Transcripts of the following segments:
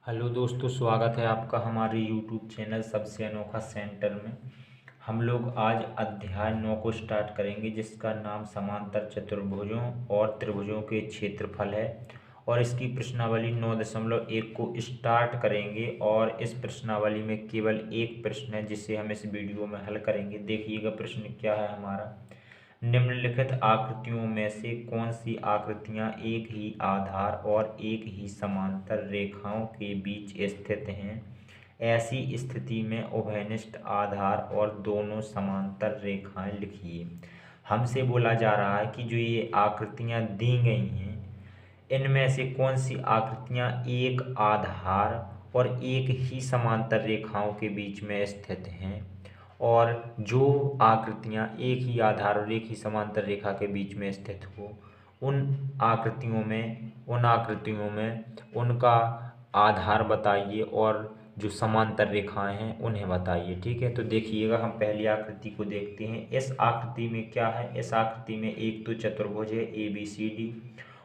Hello दोस्तों, स्वागत है आपका हमारे यूट्यूब चैनल सबसे अनोखा सेंटर में। हम लोग आज अध्याय 9 को स्टार्ट करेंगे, जिसका नाम समांतर चतुर्भुजों और त्रिभुजों के क्षेत्रफल है। और इसकी प्रश्नावली 9.1 को स्टार्ट करेंगे। और इस प्रश्नावली में केवल एक प्रश्न है जिसे हम इस वीडियो में हल करेंगे। देखिएगा प्रश्न क्या है हमारा। निम्नलिखित आकृतियों में से कौन सी आकृतियां एक ही आधार और एक ही समांतर रेखाओं के बीच स्थित हैं? ऐसी स्थिति में उभयनिष्ठ आधार और दोनों समांतर रेखाएं लिखिए। हमसे बोला जा रहा है कि जो ये आकृतियां दी गई हैं, इनमें से कौन सी आकृतियां एक आधार और एक ही समांतर रेखाओं के बीच में स्थित हैं। और जो आकृतियां एक ही आधार और एक ही समांतर रेखा के बीच में स्थित हो, उन आकृतियों में उनका आधार बताइए और जो समांतर रेखाएं हैं उन्हें बताइए। ठीक है, तो देखिएगा हम पहली आकृति को देखते हैं। इस आकृति में क्या है? इस आकृति में एक तो चतुर्भुज है ABCD,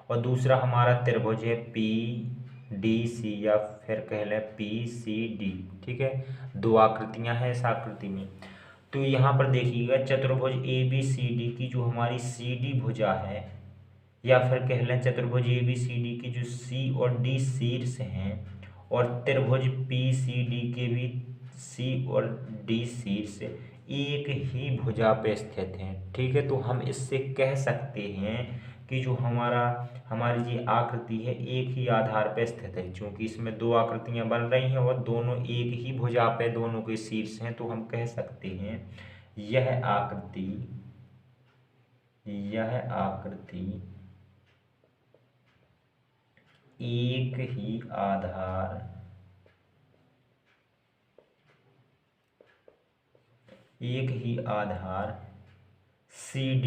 और दूसरा हमारा त्रिभुज है PDC, या फिर कह लें PCD। ठीक है, दो आकृतियां हैं इस आकृति में। तो यहाँ पर देखिएगा चतुर्भुज ABCD की जो हमारी CD भुजा है, या फिर कह लें चतुर्भुज ABCD की जो C और D शीर्ष हैं, और त्रिभुज PCD के भी C और D शीर्ष एक ही भुजा पे स्थित हैं। ठीक है, तो हम इससे कह सकते हैं कि जो हमारी ये आकृति है एक ही आधार पे स्थित है। क्योंकि इसमें दो आकृतियां बन रही हैं और दोनों एक ही भुजा पे दोनों के शीर्ष हैं, तो हम कह सकते हैं यह आकृति एक ही आधार CD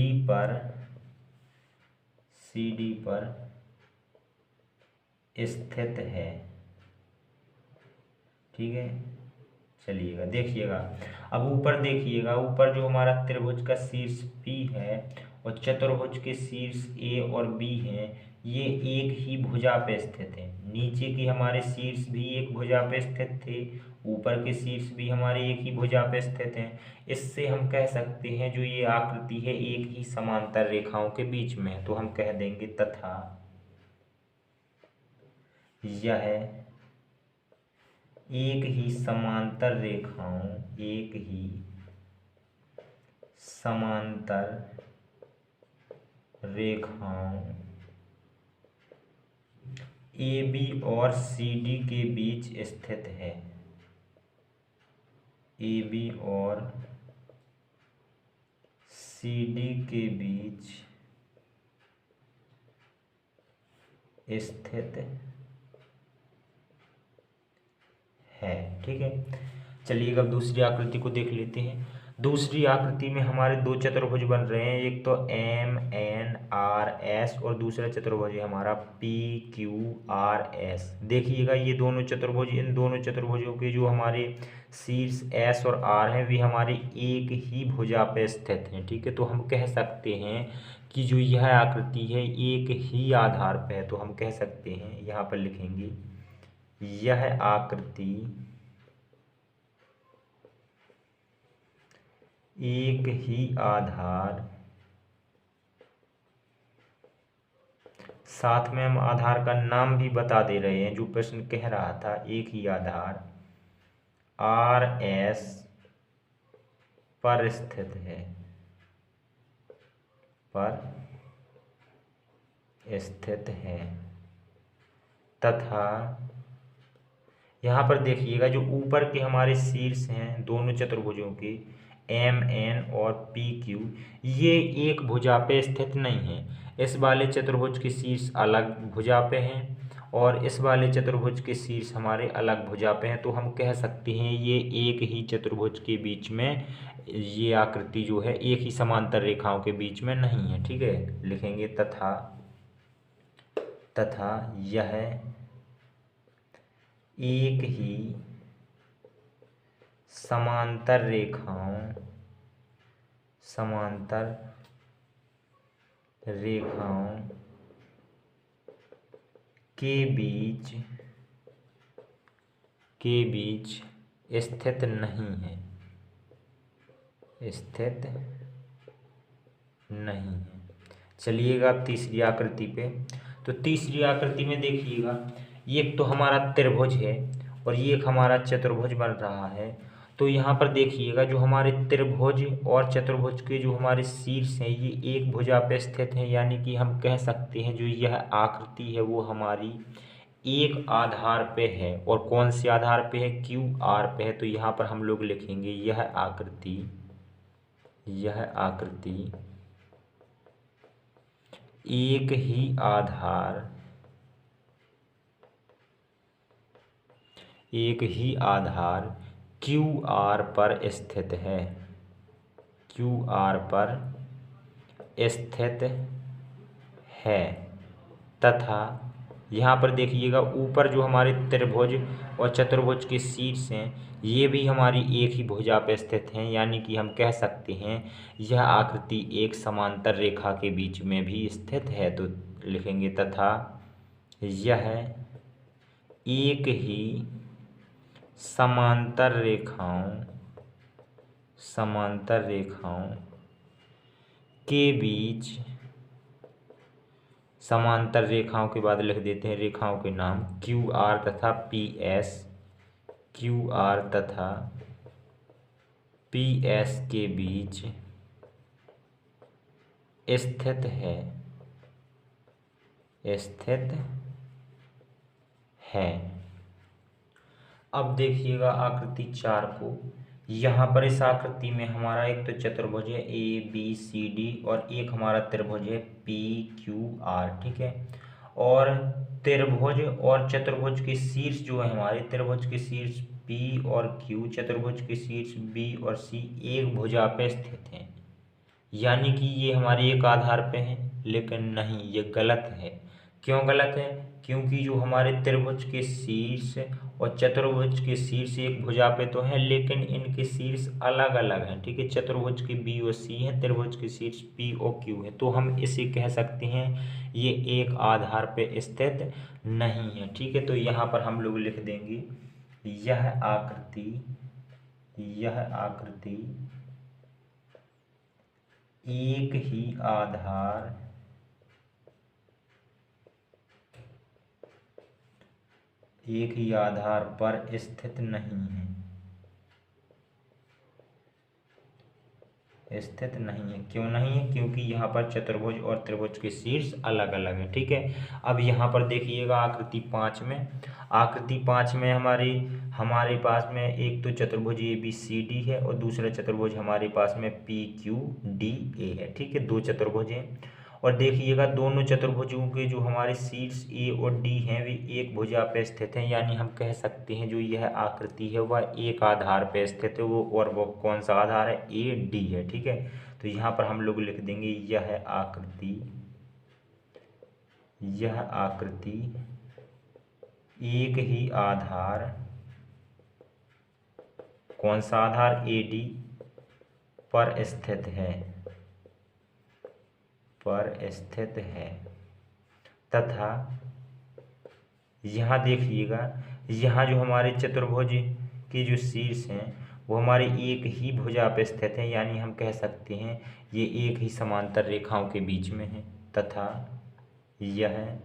पर स्थित है। ठीक है, चलिएगा देखिएगा। अब ऊपर देखिएगा, ऊपर जो हमारा त्रिभुज का शीर्ष P है और चतुर्भुज के शीर्ष A और B हैं, ये एक ही भुजा पे स्थित हैं। नीचे की हमारे शीर्ष भी एक भुजा पे स्थित थे, ऊपर के शीर्ष भी हमारे एक ही भुजा पे स्थित हैं। इससे हम कह सकते हैं जो ये आकृति है एक ही समांतर रेखाओं के बीच में है। तो हम कह देंगे तथा यह एक ही समांतर रेखाओं AB और CD के बीच स्थित है। AB और CD के बीच स्थित है। ठीक है, चलिएगा अब दूसरी आकृति को देख लेते हैं। दूसरी आकृति में हमारे दो चतुर्भुज बन रहे हैं, एक तो MNRS और दूसरा चतुर्भुज है हमारा PQRS। देखिएगा ये दोनों चतुर्भुज, इन दोनों चतुर्भुजों के जो हमारे शीर्ष S और R हैं वे हमारे एक ही भुजा पे स्थित हैं। ठीक है, तो हम कह सकते हैं कि जो यह आकृति है एक ही आधार पे है। तो हम कह सकते हैं, यहाँ पर लिखेंगे यह आकृति एक ही आधार, साथ में हम आधार का नाम भी बता दे रहे हैं जो प्रश्न कह रहा था, एक ही आधार RS पर स्थित है तथा यहाँ पर देखिएगा जो ऊपर के हमारे शीर्ष हैं दोनों चतुर्भुजों के MN और PQ, ये एक भुजा पे स्थित नहीं है। इस वाले चतुर्भुज के शीर्ष अलग भुजा पे हैं और इस वाले चतुर्भुज के शीर्ष हमारे अलग भुजा पे हैं। तो हम कह सकते हैं ये एक ही चतुर्भुज के बीच में, ये आकृति जो है एक ही समांतर रेखाओं के बीच में नहीं है। ठीक है, लिखेंगे तथा यह एक ही समांतर रेखाओं के बीच के बीच स्थित नहीं है, स्थित नहीं है। चलिएगा अब तीसरी आकृति पे। तो तीसरी आकृति में देखिएगा, ये एक तो हमारा त्रिभुज है और ये एक हमारा चतुर्भुज बन रहा है। तो यहाँ पर देखिएगा जो हमारे त्रिभुज और चतुर्भुज के जो हमारे शीर्ष हैं ये एक भुजा पे स्थित हैं, यानी कि हम कह सकते हैं जो यह आकृति है वो हमारी एक आधार पे है। और कौन से आधार पे है? क्यू आर पे है। तो यहाँ पर हम लोग लिखेंगे यह आकृति एक ही आधार क्यू आर पर स्थित है, क्यू आर पर स्थित है। तथा यहाँ पर देखिएगा ऊपर जो हमारे त्रिभुज और चतुर्भुज के शीर्ष हैं ये भी हमारी एक ही भुजा पर स्थित हैं, यानी कि हम कह सकते हैं यह आकृति एक समांतर रेखा के बीच में भी स्थित है। तो लिखेंगे तथा यह एक ही समांतर रेखाओं के बीच, समांतर रेखाओं के बाद लिख देते हैं रेखाओं के नाम क्यू आर तथा पी एस, क्यू आर तथा पी एस के बीच स्थित है। अब देखिएगा आकृति 4 को। यहाँ पर इस आकृति में हमारा एक तो चतुर्भुज है ABCD और एक हमारा त्रिभुज है PQR, ठीक है। और त्रिभुज और चतुर्भुज के शीर्ष जो है हमारे त्रिभुज के शीर्ष P और Q, चतुर्भुज के शीर्ष B और C एक भुजा पे स्थित हैं, यानी कि ये हमारे एक आधार पे हैं। लेकिन नहीं, ये गलत है। क्यों गलत है? क्योंकि जो हमारे त्रिभुज के शीर्ष और चतुर्भुज के शीर्ष एक भुजा पे तो हैं, लेकिन इनके शीर्ष अलग अलग हैं, ठीक है। चतुर्भुज के B और C हैं, त्रिभुज के शीर्ष P और Q है। तो हम इसे कह सकते हैं ये एक आधार पे स्थित नहीं है, ठीक है। तो यहाँ पर हम लोग लिख देंगे यह आकृति एक ही आधार पर स्थित नहीं है, क्यों नहीं है? क्योंकि यहाँ पर चतुर्भुज और त्रिभुज के शीर्ष अलग अलग हैं, ठीक है। अब यहाँ पर देखिएगा आकृति 5 में हमारे पास में एक तो चतुर्भुज ABCD है और दूसरा चतुर्भुज हमारे पास में PQDA है, ठीक है। दो चतुर्भुज हैं और देखिएगा दोनों चतुर्भुजों के जो हमारे शीर्ष A और D हैं वे एक भुजा पर स्थित हैं, यानी हम कह सकते हैं जो यह आकृति है वह एक आधार पर स्थित है। वो कौन सा आधार है? AD है, ठीक है। तो यहाँ पर हम लोग लिख देंगे यह आकृति एक ही आधार, कौन सा आधार? AD पर स्थित है तथा यहाँ देखिएगा यहाँ जो हमारे चतुर्भुज के जो शीर्ष हैं वो हमारे एक ही भुजा पर स्थित हैं, यानी हम कह सकते हैं ये एक ही समांतर रेखाओं के बीच में है तथा यह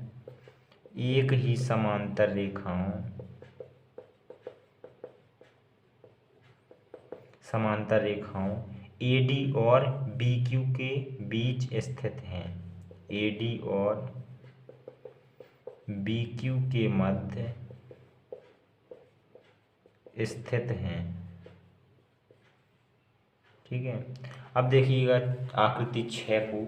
एक ही समांतर रेखाओं AD और BQ के बीच स्थित हैं, AD और BQ के मध्य स्थित हैं, ठीक है। अब देखिएगा आकृति 6 को।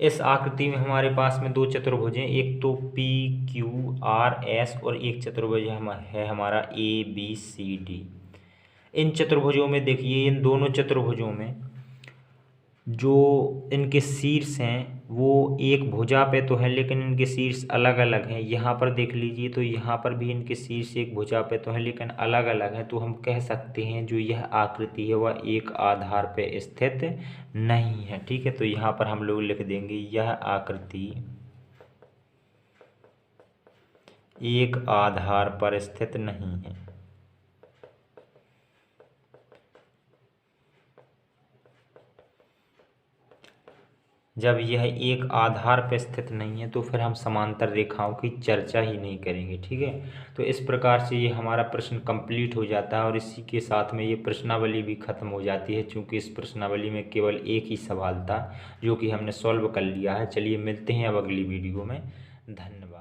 इस आकृति में हमारे पास में दो चतुर्भुज हैं, एक तो PQRS और एक चतुर्भुज है हमारा ABCD। इन चतुर्भुजों में देखिए इन दोनों चतुर्भुजों में जो इनके शीर्ष हैं वो एक भुजा पे तो है, लेकिन इनके शीर्ष अलग अलग हैं। यहाँ पर देख लीजिए तो यहाँ पर भी इनके शीर्ष एक भुजा पे तो है, लेकिन अलग अलग हैं। तो हम कह सकते हैं जो यह आकृति है वह एक आधार पे स्थित नहीं है, ठीक है। तो यहाँ पर हम लोग लिख देंगे यह आकृति एक आधार पर स्थित नहीं है। जब यह एक आधार पर स्थित नहीं है तो फिर हम समांतर रेखाओं की चर्चा ही नहीं करेंगे। ठीक है, तो इस प्रकार से ये हमारा प्रश्न कंप्लीट हो जाता है और इसी के साथ में ये प्रश्नावली भी खत्म हो जाती है, क्योंकि इस प्रश्नावली में केवल एक ही सवाल था जो कि हमने सॉल्व कर लिया है। चलिए मिलते हैं अब अगली वीडियो में। धन्यवाद।